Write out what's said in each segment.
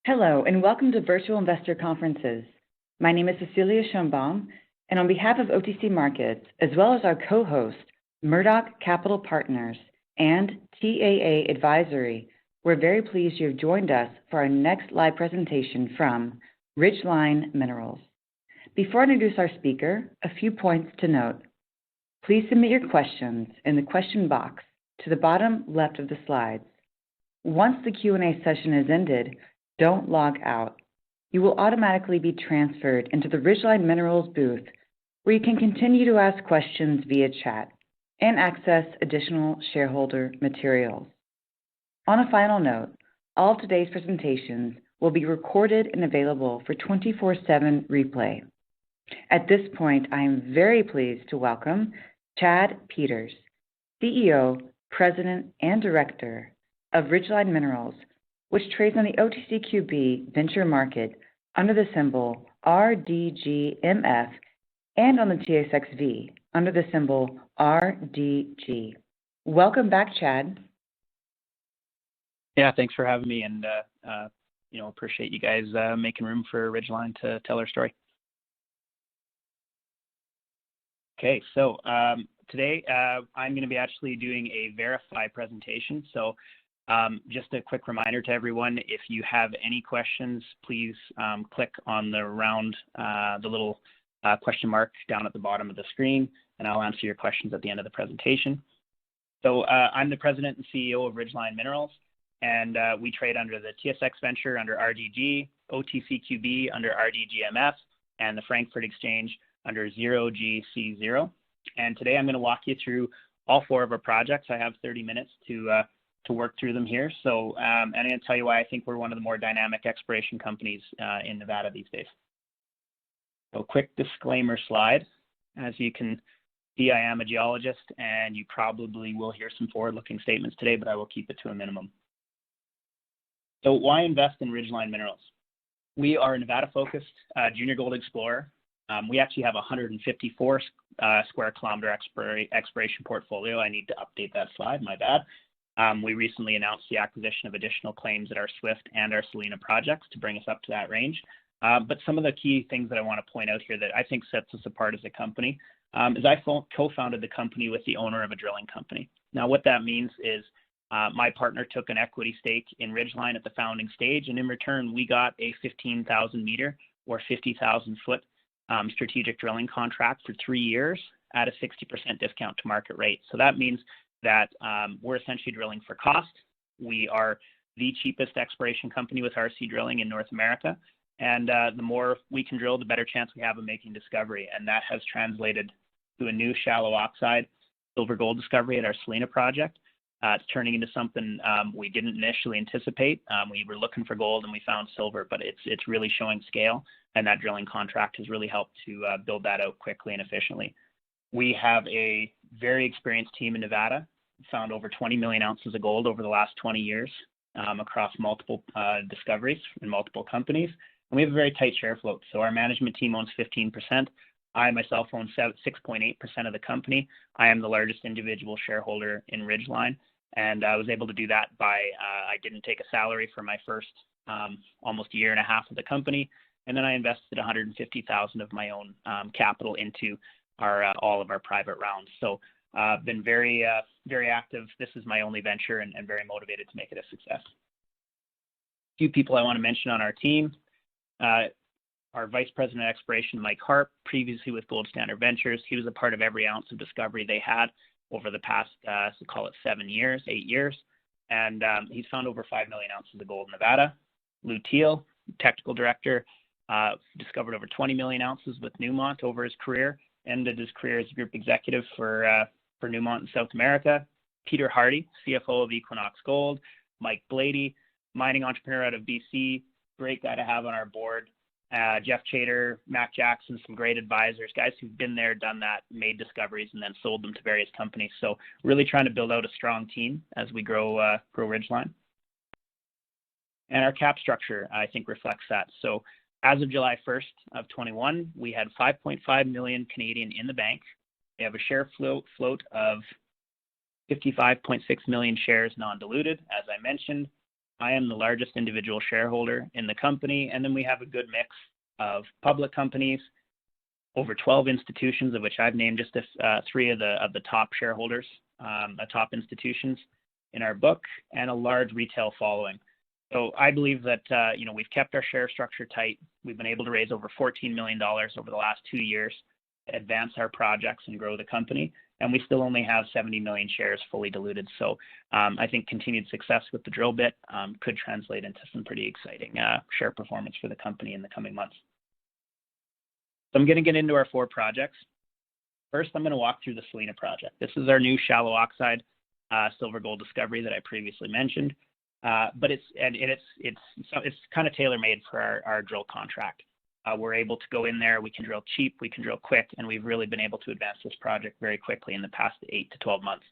Hello, and welcome to Virtual Investor Conferences. My name is Cecilia Schoenbaum, and on behalf of OTC Markets, as well as our co-host, Murdoch Capital Partners and TAA Advisory, we're very pleased you have joined us for our next live presentation from Ridgeline Minerals. Before I introduce our speaker, a few points to note. Please submit your questions in the question box to the bottom left of the slides. Once the Q&A session has ended, don't log out. You will automatically be transferred into the Ridgeline Minerals booth, where you can continue to ask questions via chat and access additional shareholder materials. On a final note, all of today's presentations will be recorded and available for 24/7 replay. At this point, I am very pleased to welcome Chad Peters, CEO, President, and Director of Ridgeline Minerals, which trades on the OTCQB venture market under the symbol RDGMF and on the TSXV under the symbol RDG. Welcome back, Chad. Yeah, thanks for having me, and appreciate you guys making room for Ridgeline to tell our story. Okay, so today I'm going to be actually doing a VRIFY presentation. So just a quick reminder to everyone, if you have any questions, please click on the little question mark down at the bottom of the screen, and I'll answer your questions at the end of the presentation. So I'm the President and CEO of Ridgeline Minerals, and we trade under the TSX Venture under RDG, OTCQB under RDGMF, and the Frankfurt Exchange under 0GC0. And today I'm going to walk you through all four of our projects. I have 30 minutes to work through them here. So I'm going to tell you why I think we're one of the more dynamic exploration companies in Nevada these days. So quick disclaimer slide. As you can see, I am a geologist, and you probably will hear some forward-looking statements today, but I will keep it to a minimum. So why invest in Ridgeline Minerals? We are a Nevada-focused junior gold explorer. We actually have a 154 square kilometer exploration portfolio. I need to update that slide, my bad. We recently announced the acquisition of additional claims at our Swift and our Salina projects to bring us up to that range. But some of the key things that I want to point out here that I think sets us apart as a company is I co-founded the company with the owner of a drilling company. Now, what that means is my partner took an equity stake in Ridgeline at the founding stage, and in return, we got a 15,000 meter or 50,000 foot strategic drilling contract for 3 years at a 60% discount to market rate. So that means that we're essentially drilling for cost. We are the cheapest exploration company with RC drilling in North America. And the more we can drill, the better chance we have of making discovery. And that has translated to a new shallow oxide silver gold discovery at our Salina project. It's turning into something we didn't initially anticipate. We were looking for gold and we found silver, but it's really showing scale. And that drilling contract has really helped to build that out quickly and efficiently. We have a very experienced team in Nevada, found over 20 million ounces of gold over the last 20 years across multiple discoveries in multiple companies. And we have a very tight share float. So our management team owns 15%. I myself own 6.8% of the company. I am the largest individual shareholder in Ridgeline. And I was able to do that by, I didn't take a salary for my first almost a year and a half of the company. And then I invested $150,000 of my own capital into all of our private rounds. So I've been very active. This is my only venture and very motivated to make it a success. A few people I want to mention on our team. Our Vice President of Exploration, Mike Harp, previously with Gold Standard Ventures. He was a part of every ounce of discovery they had over the past, call it 8 years. And he's found over 5 million ounces of gold in Nevada. Lou Teal, Technical Director, discovered over 20 million ounces with Newmont over his career. Ended his career as a group executive for Newmont in South America. Peter Hardy, CFO of Equinox Gold. Mike Blady, mining entrepreneur out of BC. Great guy to have on our board. Jeff Chater, Mac Jackson, some great advisors, guys who've been there, done that, made discoveries, and then sold them to various companies. So really trying to build out a strong team as we grow Ridgeline. And our cap structure, I think, reflects that. So as of July 1st of 21, we had 5.5 million Canadian in the bank. We have a share float of 55.6 million shares non-diluted, as I mentioned. I am the largest individual shareholder in the company, and then we have a good mix of public companies, over 12 institutions, of which I've named just 3 of the top shareholders, top institutions in our book, and a large retail following. So I believe that we've kept our share structure tight. We've been able to raise over $14 million over the last 2 years to advance our projects and grow the company, and we still only have 70 million shares fully diluted. So I think continued success with the drill bit could translate into some pretty exciting share performance for the company in the coming months. So I'm going to get into our 4 projects. First, I'm going to walk through the Selena project. This is our new shallow oxide silver gold discovery that I previously mentioned, but it's kind of tailor-made for our drill contract. We're able to go in there, we can drill cheap, we can drill quick, and we've really been able to advance this project very quickly in the past 8 to 12 months.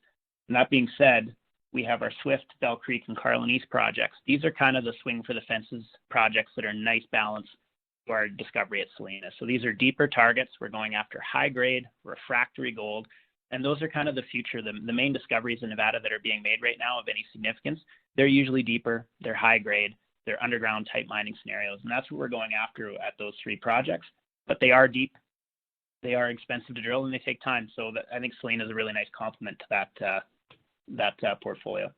And that being said, we have our Swift, Bell Creek, and Carlin East projects. These are kind of the swing for the fences projects that are a nice balance to our discovery at Selena. So these are deeper targets. We're going after high-grade, refractory gold, and those are kind of the future. The main discoveries in Nevada that are being made right now of any significance, they're usually deeper, they're high-grade, they're underground type mining scenarios, and that's what we're going after at those 3 projects. But they are deep, they are expensive to drill, and they take time. So I think Selena is a really nice complement to that portfolio.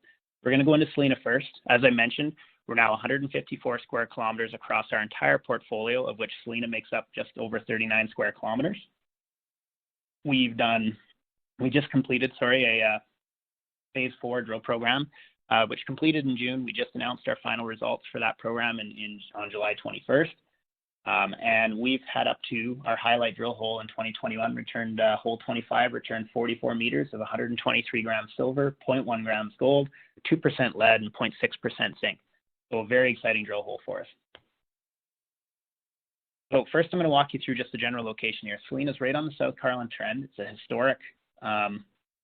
We're going to go into Selena first. As I mentioned, we're now 154 square kilometers across our entire portfolio, of which Selena makes up just over 39 square kilometers. We just completed, a phase 4 drill program, which completed in June. We just announced our final results for that program on July 21st. And we've had up to our highlight drill hole in 2021, returned hole 25, returned 44 meters of 123 grams silver, 0.1 grams gold, 2% lead, and 0.6% zinc. So a very exciting drill hole for us. So first I'm going to walk you through just the general location here. Selena's right on the South Carlin Trend. It's a historic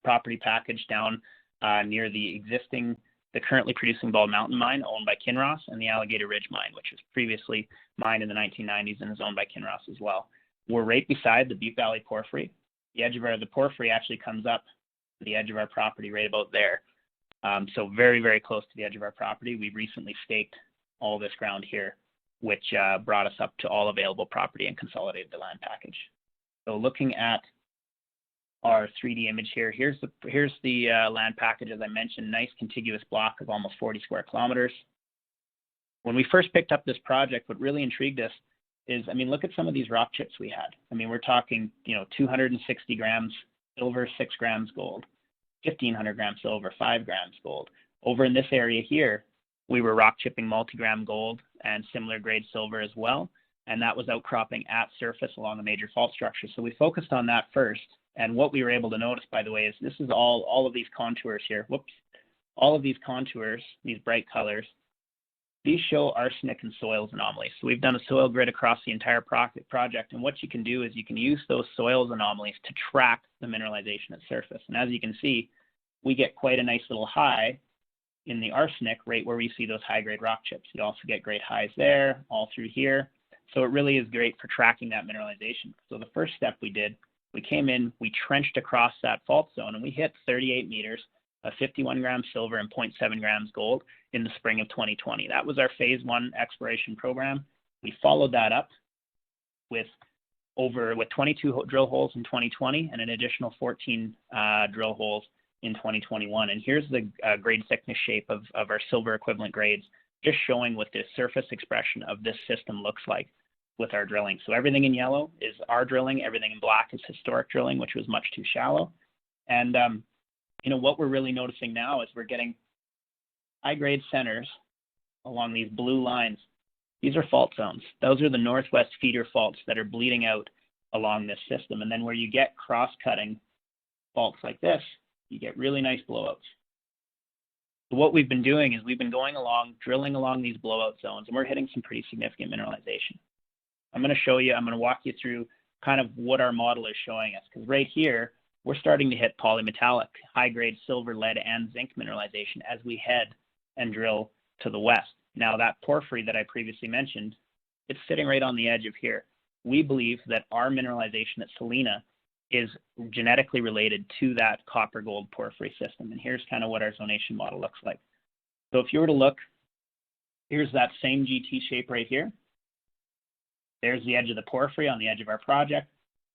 property package down near the currently producing Bald Mountain mine owned by Kinross, and the Alligator Ridge mine, which was previously mined in the 1990s and is owned by Kinross as well. We're right beside the Butte Valley Porphyry. The edge of the porphyry actually comes up to the edge of our property right about there. So very, very close to the edge of our property. We recently staked all this ground here, which brought us up to all available property and consolidated the land package. So looking at our 3D image here, here's the land package. As I mentioned, nice contiguous block of almost 40 square kilometers. When we first picked up this project, what really intrigued us is, look at some of these rock chips we had. We're talking, 260 grams silver, 6 grams gold, 1,500 grams silver, 5 grams gold. Over in this area here, we were rock chipping multi-gram gold and similar grade silver as well, and that was outcropping at surface along a major fault structure. So we focused on that first, and what we were able to notice, by the way, is this is all of these contours here. All of these contours, these bright colors, these show arsenic and soils anomalies. So we've done a soil grid across the entire project, and what you can do is you can use those soils anomalies to track the mineralization at surface. And as you can see, we get quite a nice little high in the arsenic right where we see those high-grade rock chips. You also get great highs there, all through here. So it really is great for tracking that mineralization. So the first step we did, we came in, we trenched across that fault zone, and we hit 38 meters of 51 grams silver and 0.7 grams gold in the spring of 2020. That was our phase 1 exploration program. We followed that up with 22 drill holes in 2020 and an additional 14 drill holes in 2021. And here's the grade thickness shape of our silver equivalent grades, just showing what the surface expression of this system looks like with our drilling. So everything in yellow is our drilling, everything in black is historic drilling, which was much too shallow. And what we're really noticing now is we're getting high-grade centers along these blue lines. These are fault zones. Those are the northwest feeder faults that are bleeding out along this system. And then where you get cross-cutting faults like this, you get really nice blowouts. So what we've been doing is we've been going along, drilling along these blowout zones, and we're hitting some pretty significant mineralization. I'm going to walk you through kind of what our model is showing us, because right here, we're starting to hit polymetallic, high-grade silver, lead, and zinc mineralization as we head and drill to the west. Now, that porphyry that I previously mentioned, it's sitting right on the edge of here. We believe that our mineralization at Selena is genetically related to that copper-gold porphyry system, and here's kind of what our zonation model looks like. So if you were to look Here's that same GT shape right here. There's the edge of the porphyry on the edge of our project.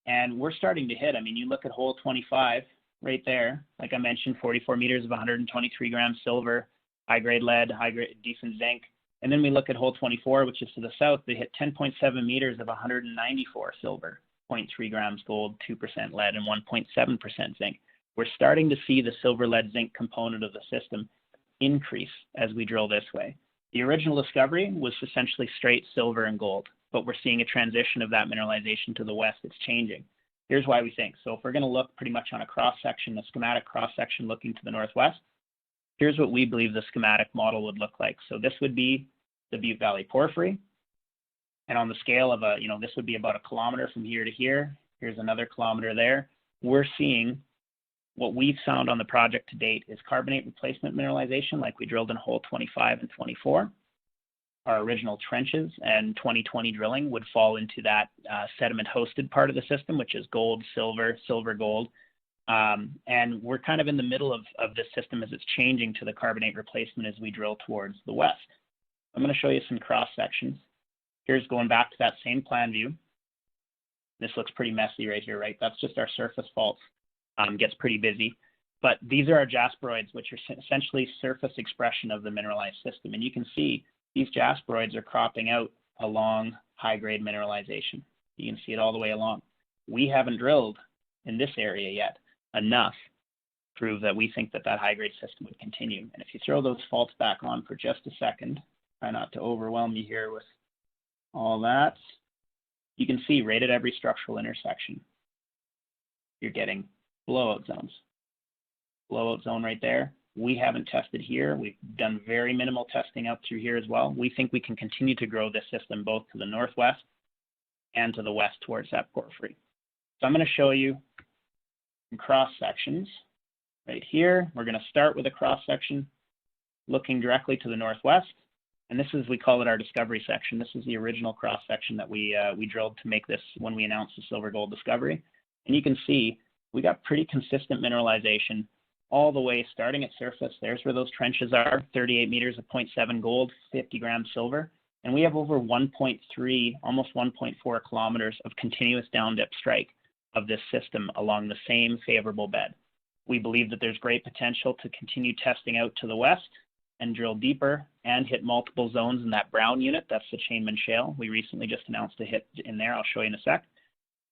And we're starting to hit. I mean, you look at hole 25 right there. Like I mentioned, 44 meters of 123 grams silver, high-grade lead, high-grade decent zinc. And then we look at hole 24, which is to the south. They hit 10.7 meters of 194 silver, 0.3 grams gold, 2% lead, and 1.7% zinc. We're starting to see the silver, lead, zinc component of the system increase as we drill this way. The original discovery was essentially straight silver and gold, but we're seeing a transition of that mineralization to the west. It's changing. Here's why we think. So if we're going to look pretty much on a cross-section, a schematic cross-section looking to the northwest, here's what we believe the schematic model would look like. So this would be the Butte Valley Porphyry. And on the scale of this would be about a kilometer from here to here. Here's another kilometer there. We're seeing what we've found on the project to date is carbonate replacement mineralization like we drilled in hole 25 and 24. Our original trenches and 2020 drilling would fall into that sediment hosted part of the system, which is gold, silver, silver, gold. And we're kind of in the middle of this system as it's changing to the carbonate replacement as we drill towards the west. I'm going to show you some cross sections. Here's going back to that same plan view. This looks pretty messy right here, right? That's just our surface faults. Gets pretty busy. But these are our Jasperoids, which are essentially surface expression of the mineralized system. And you can see these Jasperoids are cropping out along high-grade mineralization. You can see it all the way along. We haven't drilled in this area yet enough to prove that we think that that high-grade system would continue. And if you throw those faults back on for just a second, try not to overwhelm you here with all that, you can see right at every structural intersection, you're getting blowout zones. Blowout zone right there. We haven't tested here. We've done very minimal testing up through here as well. We think we can continue to grow this system both to the northwest and to the west towards that porphyry. So I'm going to show you some cross sections right here. We're going to start with a cross section looking directly to the northwest. And this is, we call it our discovery section. This is the original cross section that we drilled to make this when we announced the silver gold discovery. And you can see we got pretty consistent mineralization all the way starting at surface. There's where those trenches are, 38 meters of 0.7 gold, 50 grams silver. And we have over 1.3, almost 1.4 kilometers of continuous down dip strike of this system along the same favorable bed. We believe that there's great potential to continue testing out to the west and drill deeper and hit multiple zones in that brown unit. That's the Chainman Shale. We recently just announced a hit in there. I'll show you in a sec.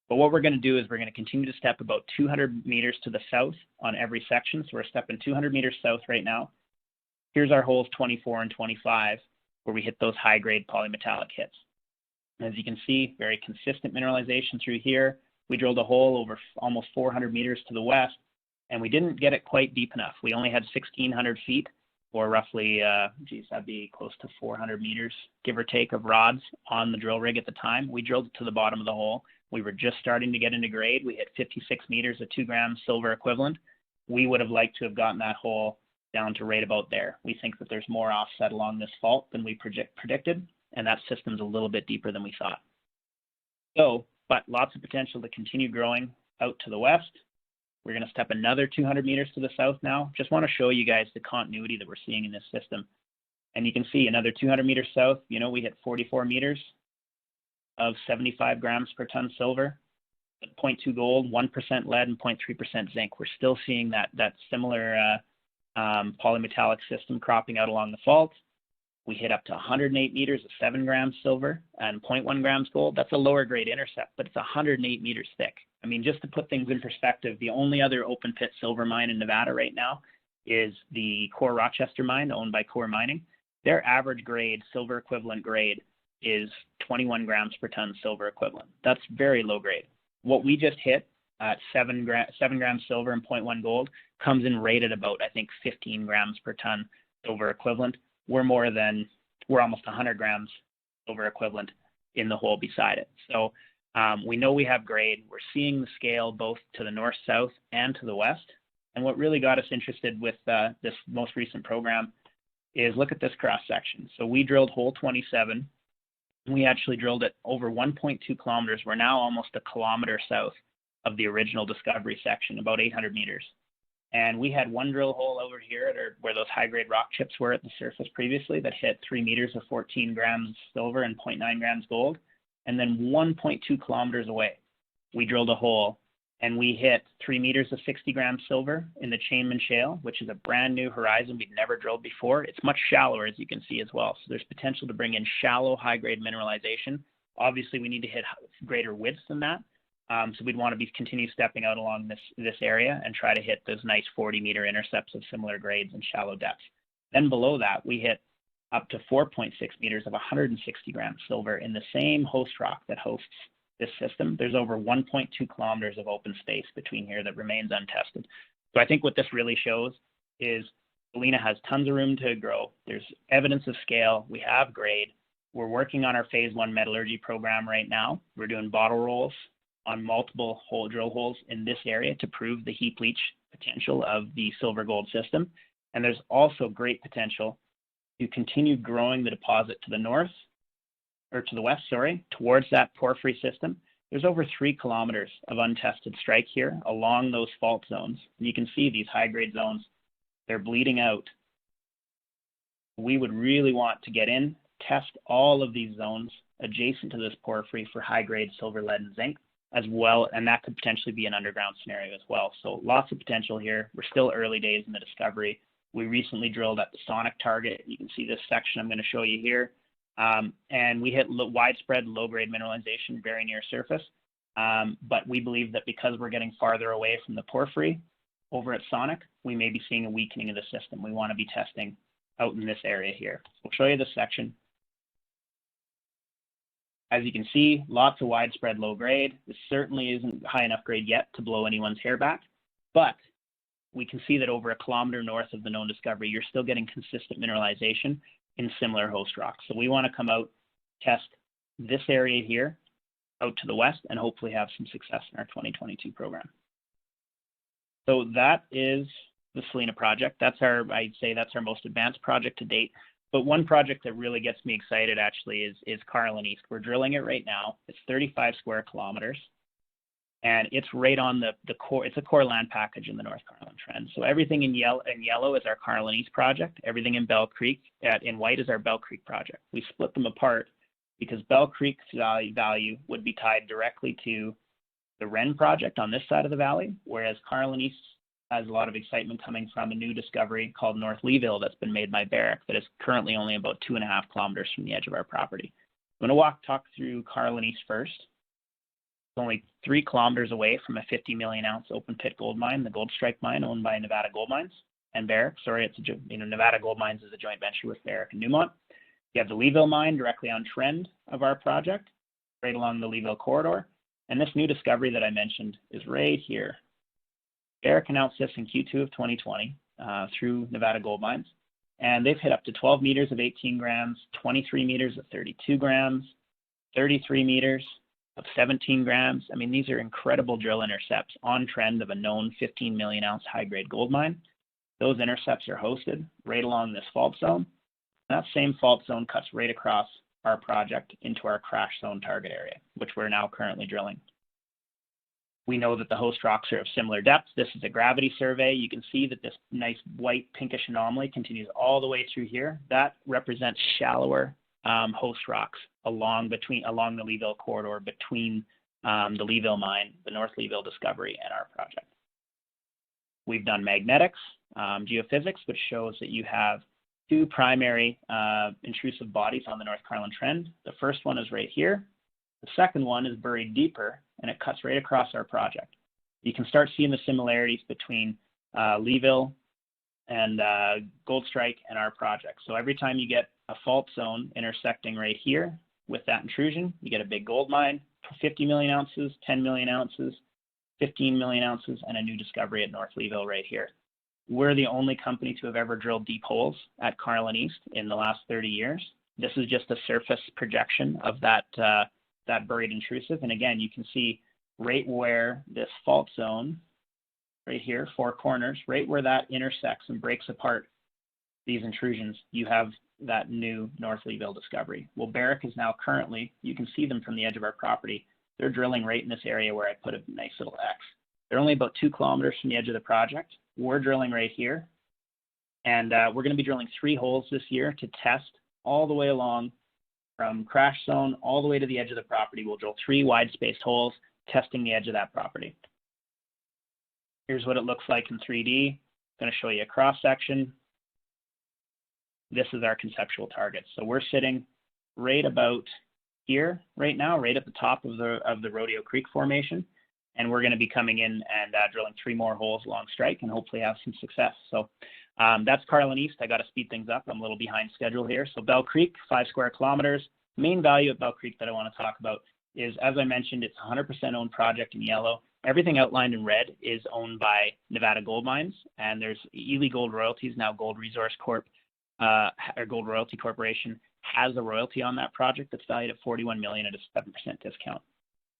But what we're going to do is we're going to continue to step about 200 meters to the south on every section. So we're stepping 200 meters south right now. Here's our holes 24 and 25, where we hit those high-grade polymetallic hits. As you can see, very consistent mineralization through here. We drilled a hole over almost 400 meters to the west, and we didn't get it quite deep enough. We only had 1,600 feet, or roughly, that'd be close to 400 meters, give or take, of rods on the drill rig at the time. We drilled it to the bottom of the hole. We were just starting to get into grade. We hit 56 meters of 2 grams silver equivalent. We would have liked to have gotten that hole down to right about there. We think that there's more offset along this fault than we predicted, and that system's a little bit deeper than we thought. So, but lots of potential to continue growing out to the west. We're going to step another 200 meters to the south now. Just want to show you guys the continuity that we're seeing in this system. And you can see another 200 meters south, we hit 44 meters of 75 grams per ton silver, 0.2 gold, 1% lead, and 0.3% zinc. We're still seeing that similar polymetallic system cropping out along the fault. We hit up to 108 meters of 7 grams silver and 0.1 grams gold. That's a lower grade intercept, but it's 108 meters thick. I mean, just to put things in perspective, the only other open pit silver mine in Nevada right now is the Core Rochester mine owned by Core Mining. Their average grade, silver equivalent grade, is 21 grams per ton silver equivalent. That's very low grade. What we just hit at 7 grams silver and 0.1 gold comes in right at about, I think, 15 grams per ton silver equivalent. We're almost 100 grams silver equivalent in the hole beside it. So we know we have grade. We're seeing the scale both to the north, south, and to the west. And what really got us interested with this most recent program is look at this cross section. So we drilled hole 27. We actually drilled it over 1.2 kilometers. We're now almost a kilometer south of the original discovery section, about 800 meters. And we had one drill hole over here where those high-grade rock chips were at the surface previously that hit 3 meters of 14 grams silver and 0.9 grams gold. And then 1.2 kilometers away, we drilled a hole and we hit 3 meters of 60 grams silver in the Chainman Shale, which is a brand new horizon we'd never drilled before. It's much shallower, as you can see as well. So there's potential to bring in shallow, high-grade mineralization. Obviously, we need to hit greater widths than that. So we'd want to continue stepping out along this area and try to hit those nice 40-meter intercepts of similar grades and shallow depths. Then below that, we hit up to 4.6 meters of 160 grams silver in the same host rock that hosts this system. There's over 1.2 kilometers of open space between here that remains untested. So I think what this really shows is Galena has tons of room to grow. There's evidence of scale. We have grade. We're working on our phase 1 metallurgy program right now. We're doing bottle rolls on multiple drill holes in this area to prove the heap leach potential of the silver gold system. And there's also great potential to continue growing the deposit to the north, or to the west, towards that porphyry system. There's over 3 kilometers of untested strike here along those fault zones. And you can see these high-grade zones, they're bleeding out. We would really want to get in, test all of these zones adjacent to this porphyry for high-grade silver, lead, and zinc as well, and that could potentially be an underground scenario as well. So lots of potential here. We're still early days in the discovery. We recently drilled at the Sonic target. You can see this section I'm going to show you here. And we hit widespread low-grade mineralization very near surface. But we believe that because we're getting farther away from the porphyry over at Sonic, we may be seeing a weakening of the system. We want to be testing out in this area here. So we'll show you this section. As you can see, lots of widespread low grade. This certainly isn't high enough grade yet to blow anyone's hair back, but we can see that over a kilometer north of the known discovery, you're still getting consistent mineralization in similar host rocks. So we want to come out, test this area here out to the west, and hopefully have some success in our 2022 program. So that is the Salina project. I'd say that's our most advanced project to date. But one project that really gets me excited actually is Carlin East. We're drilling it right now. It's 35 square kilometers. And it's right on the core. It's a core land package in the North Carlin Trend. So everything in yellow is our Carlin East project. Everything in Bell Creek in white is our Bell Creek project. We split them apart because Bell Creek's value would be tied directly to the Wren project on this side of the valley, whereas Carlin East has a lot of excitement coming from a new discovery called North Leeville that's been made by Barrick that is currently only about 2.5 kilometers from the edge of our property. I'm going to talk through Carlin East first. It's only 3 kilometers away from a 50 million ounce open pit gold mine, the Gold Strike mine owned by Nevada Gold Mines and Barrick. Nevada Gold Mines is a joint venture with Barrick and Newmont. You have the Leeville mine directly on trend of our project, right along the Leeville corridor. And this new discovery that I mentioned is right here. Barrick announced this in Q2 of 2020 through Nevada Gold Mines, and they've hit up to 12 meters of 18 grams, 23 meters of 32 grams, 33 meters of 17 grams. I mean, these are incredible drill intercepts on trend of a known 15 million ounce high-grade gold mine. Those intercepts are hosted right along this fault zone. That same fault zone cuts right across our project into our crash zone target area, which we're now currently drilling. We know that the host rocks are of similar depth. This is a gravity survey. You can see that this nice white pinkish anomaly continues all the way through here. That represents shallower host rocks along the Leeville corridor between the Leeville mine, the North Leeville discovery, and our project. We've done magnetics, geophysics, which shows that you have 2 primary intrusive bodies on the North Carlin Trend. The first one is right here. The second one is buried deeper, and it cuts right across our project. You can start seeing the similarities between Leeville and Gold Strike and our project. So every time you get a fault zone intersecting right here with that intrusion, you get a big gold mine, 50 million ounces, 10 million ounces, 15 million ounces, and a new discovery at North Leeville right here. We're the only company to have ever drilled deep holes at Carlin East in the last 30 years. This is just a surface projection of that buried intrusive. And again, you can see right where this fault zone, right here, 4 corners, right where that intersects and breaks apart these intrusions, you have that new North Leeville discovery. Well, Barrick is now currently, you can see them from the edge of our property. They're drilling right in this area where I put a nice little X. They're only about 2 kilometers from the edge of the project. we're drilling right here. And we're going to be drilling 3 holes this year to test all the way along from crash zone all the way to the edge of the property. We'll drill 3 wide-spaced holes testing the edge of that property. Here's what it looks like in 3D. I'm going to show you a cross-section. This is our conceptual target. So we're sitting right about here right now, right at the top of the Rodeo Creek formation. And we're going to be coming in and drilling 3 more holes along strike and hopefully have some success. So that's Carlin East. I got to speed things up. I'm a little behind schedule here. So Bell Creek, 5 square kilometers. Main value of Bell Creek that I want to talk about is, as I mentioned, it's a 100% owned project in yellow. Everything outlined in red is owned by Nevada Gold Mines, and there's Ely Gold Royalties, now Gold Resource Corp, or Gold Royalty Corporation, has a royalty on that project that's valued at $41 million at a 7% discount.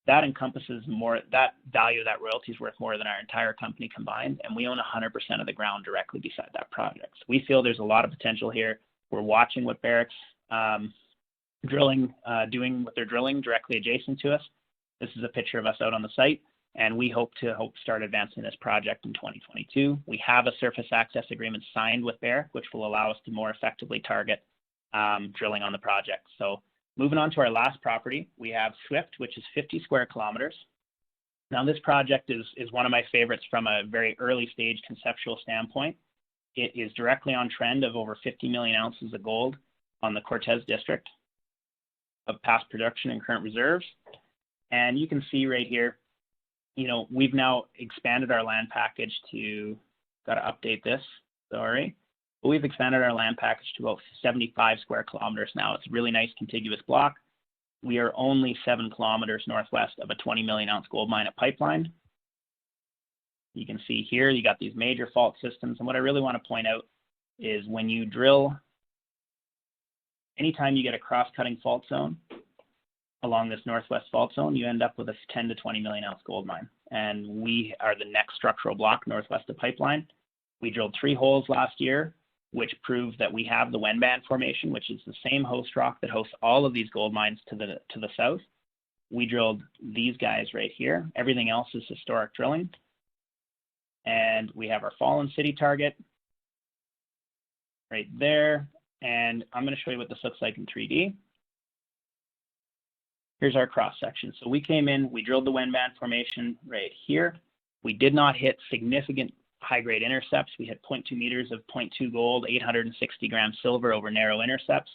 That encompasses more, that value of that royalty is worth more than our entire company combined, and we own 100% of the ground directly beside that project. So we feel there's a lot of potential here. We're watching what Barrick's drilling, doing what they're drilling directly adjacent to us. This is a picture of us out on the site, and we hope to start advancing this project in 2022. We have a surface access agreement signed with Barrick, which will allow us to more effectively target drilling on the project. So moving on to our last property, we have Swift, which is 50 square kilometers. Now this project is one of my favorites from a very early stage conceptual standpoint. It is directly on trend of over 50 million ounces of gold on the Cortez district of past production and current reserves. And you can see right here, you know, we've now expanded our land package to, got to update this, sorry. But we've expanded our land package to about 75 square kilometers now. It's a really nice contiguous block. We are only 7 kilometers northwest of a 20 million ounce gold mine at Pipeline. You can see here, you got these major fault systems. And what I really want to point out is when you drill, anytime you get a cross-cutting fault zone along this northwest fault zone, you end up with a 10 to 20 million ounce gold mine. And we are the next structural block northwest of Pipeline. We drilled 3 holes last year, which proved that we have the Wenban formation, which is the same host rock that hosts all of these gold mines to the south. We drilled these guys right here. Everything else is historic drilling. And we have our Fallen City target right there. And I'm going to show you what this looks like in 3D. Here's our cross section. So we came in, we drilled the Wenban formation right here. We did not hit significant high-grade intercepts. We hit 0.2 meters of 0.2 gold, 860 grams silver over narrow intercepts.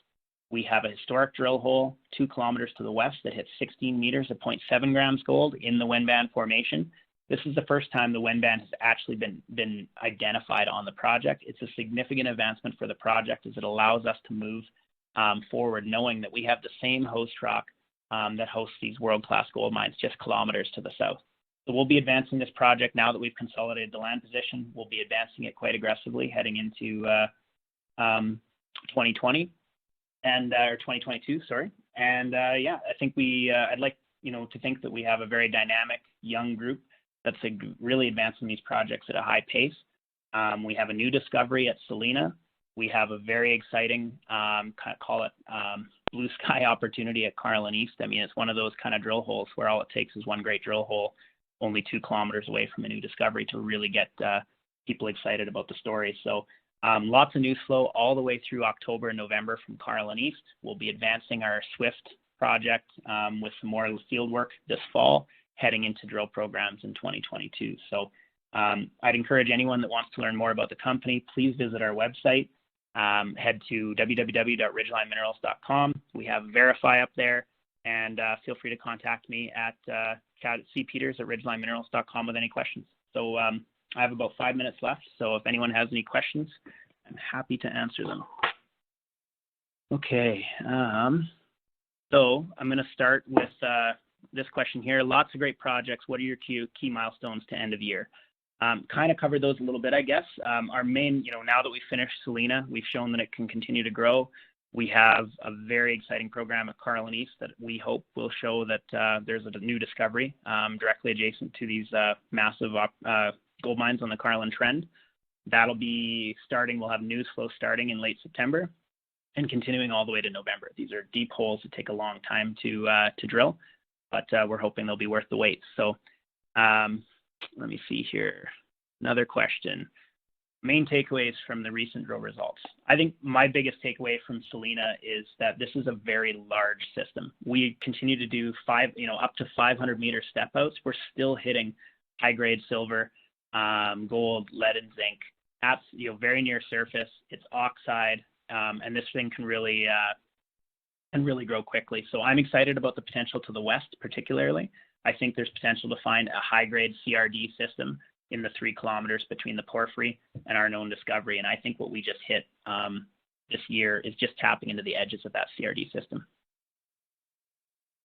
We have a historic drill hole 2 kilometers to the west that hits 16 meters of 0.7 grams gold in the Wenban formation. This is the first time the Wenban has actually been identified on the project. It's a significant advancement for the project as it allows us to move forward, knowing that we have the same host rock that hosts these world-class gold mines just kilometers to the south. So we'll be advancing this project now that we've consolidated the land position. We'll be advancing it quite aggressively heading into 2020 and or 2022, sorry. And yeah, I think I'd like to think that we have a very dynamic young group that's really advancing these projects at a high pace. We have a new discovery at Salina. We have a very exciting, call it blue sky opportunity at Carlin East. I mean, it's one of those kind of drill holes where all it takes is one great drill hole only 2 kilometers away from a new discovery to really get people excited about the story. So lots of news flow all the way through October and November from Carlin East. We'll be advancing our Swift project with some more field work this fall, heading into drill programs in 2022. So I'd encourage anyone that wants to learn more about the company, please visit our website. Head to www.ridgelineminerals.com. We have VRIFY up there, and feel free to contact me at cpeters@ridgelineminerals.com with any questions. So I have about 5 minutes left, so if anyone has any questions, I'm happy to answer them. Okay, so I'm going to start with this question here. Lots of great projects. What are your key milestones to end of year? Kind of covered those a little bit, I guess. Our main, now that we've finished Salina, we've shown that it can continue to grow. We have a very exciting program at Carlin East that we hope will show that there's a new discovery directly adjacent to these massive gold mines on the Carlin Trend. That'll be starting, we'll have news flow starting in late September and continuing all the way to November. These are deep holes that take a long time to drill, but we're hoping they'll be worth the wait. So let me see here. Another question. Main takeaways from the recent drill results. I think my biggest takeaway from Salina is that this is a very large system. We continue to do up to 500 meter step outs. We're still hitting high grade silver, gold, lead, and zinc. Very near surface. It's oxide, and this thing can really grow quickly. So I'm excited about the potential to the west, particularly. I think there's potential to find a high grade CRD system in the 3 kilometers between the porphyry and our known discovery. And I think what we just hit this year is just tapping into the edges of that CRD system.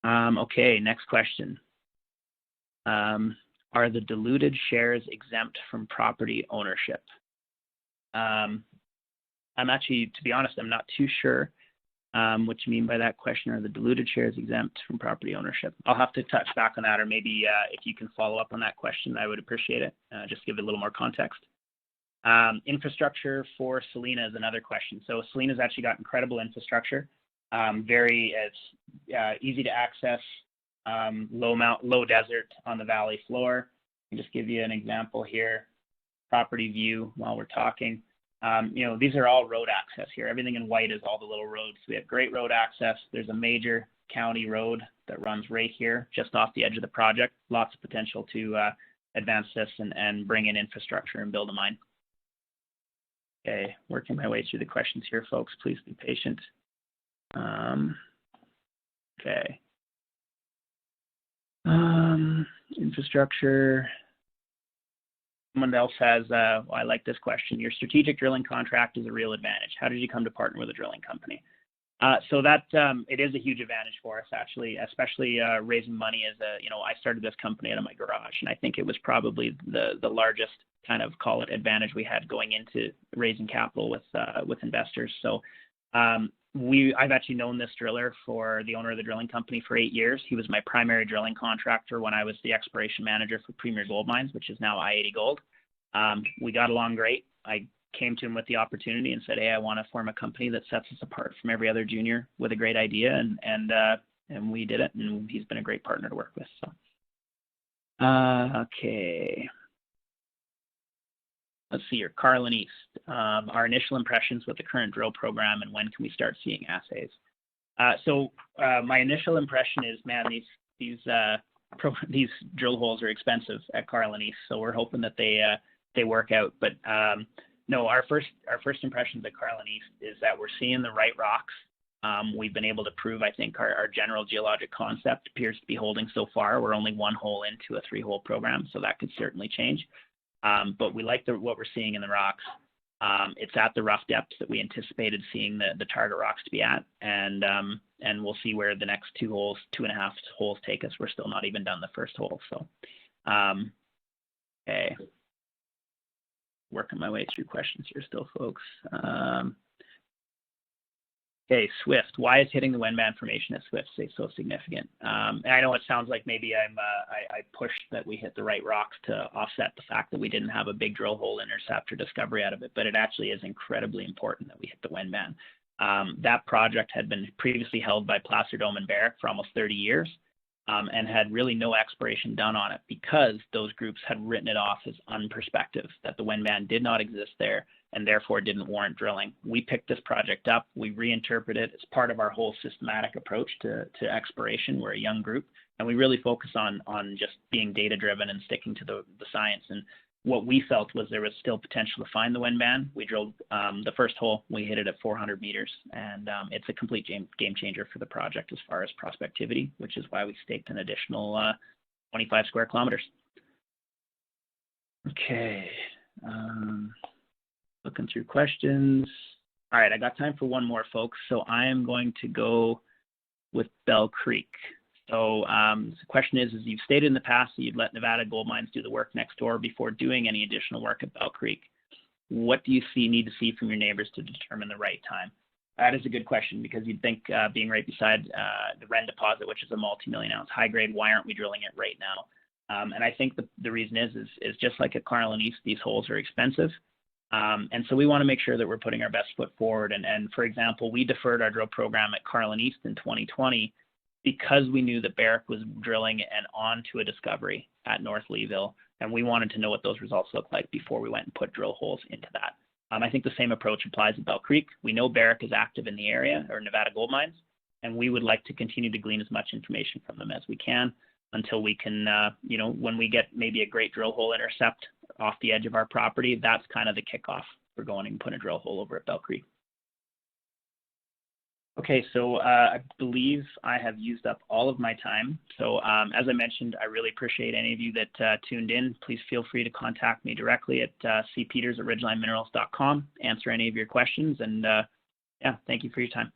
Okay, next question. Are the diluted shares exempt from property ownership? I'm actually, to be honest, I'm not too sure what you mean by that question. Are the diluted shares exempt from property ownership? I'll have to touch back on that, or maybe if you can follow up on that question, I would appreciate it. Just give it a little more context. Infrastructure for Salina is another question. So Salina's actually got incredible infrastructure. It's easy to access, low desert on the valley floor. I'll just give you an example here. Property view while we're talking. These are all road access here. Everything in white is all the little roads. We have great road access. There's a major county road that runs right here, just off the edge of the project. Lots of potential to advance this and bring in infrastructure and build a mine. Okay, working my way through the questions here, folks. Please be patient. Okay. Infrastructure. Someone else has, I like this question. Your strategic drilling contract is a real advantage. How did you come to partner with a drilling company? So that it is a huge advantage for us, actually, especially raising money as I started this company out of my garage, and I think it was probably the largest kind of, call it, advantage we had going into raising capital with investors. So I've actually known this driller, for the owner of the drilling company, for 8 years. He was my primary drilling contractor when I was the exploration manager for Premier Gold Mines, which is now I-80 Gold. We got along great. I came to him with the opportunity and said, hey, I want to form a company that sets us apart from every other junior with a great idea, and we did it, and he's been a great partner to work with. So, okay. Let's see here, Carlin East. Our initial impressions with the current drill program, and when can we start seeing assays? So my initial impression is, man, these drill holes are expensive at Carlin East, so we're hoping that they work out. But no, our first impressions at Carlin East is that we're seeing the right rocks. We've been able to prove, I think, our general geologic concept appears to be holding so far. We're only 1 hole into a 3-hole program, so that could certainly change. But we like what we're seeing in the rocks. It's at the rough depths that we anticipated seeing the target rocks to be at, and we'll see where the next 2.5 holes take us. We're still not even done the first hole, so okay. Working my way through questions here still, folks. Okay, Swift. Why is hitting the Wenban formation at Swift so significant? And I know it sounds like maybe I pushed that we hit the right rocks to offset the fact that we didn't have a big drill hole intercept or discovery out of it, but it actually is incredibly important that we hit the Wenban. That project had been previously held by Placer Dome and Barrick for almost 30 years and had really no exploration done on it because those groups had written it off as unprospective, that the Wenban did not exist there and therefore didn't warrant drilling. We picked this project up, we reinterpret it as part of our whole systematic approach to exploration. We're a young group, and we really focus on just being data-driven and sticking to the science. And what we felt was there was still potential to find the Wenban. We drilled the first hole, we hit it at 400 meters, and it's a complete game changer for the project as far as prospectivity, which is why we staked an additional 25 square kilometers. Okay. Looking through questions. All right, I got time for one more, folks. So I am going to go with Bell Creek. So the question is you've stated in the past that you'd let Nevada Gold Mines do the work next door before doing any additional work at Bell Creek. What do you need to see from your neighbors to determine the right time? That is a good question, because you'd think being right beside the Ren deposit, which is a multi-million ounce high grade, why aren't we drilling it right now? And I think the reason is just like at Carlin East, these holes are expensive. And so we want to make sure that we're putting our best foot forward. And for example, we deferred our drill program at Carlin East in 2020 because we knew that Barrick was drilling and on to a discovery at North Leeville, and we wanted to know what those results looked like before we went and put drill holes into that. I think the same approach applies at Bell Creek. We know Barrick is active in the area, or Nevada Gold Mines, and we would like to continue to glean as much information from them as we can until we can, when we get maybe a great drill hole intercept off the edge of our property, that's kind of the kickoff for going and putting a drill hole over at Bell Creek. Okay, so I believe I have used up all of my time. So as I mentioned, I really appreciate any of you that tuned in. Please feel free to contact me directly at cpeters@ridgelineminerals.com, answer any of your questions, and yeah, thank you for your time.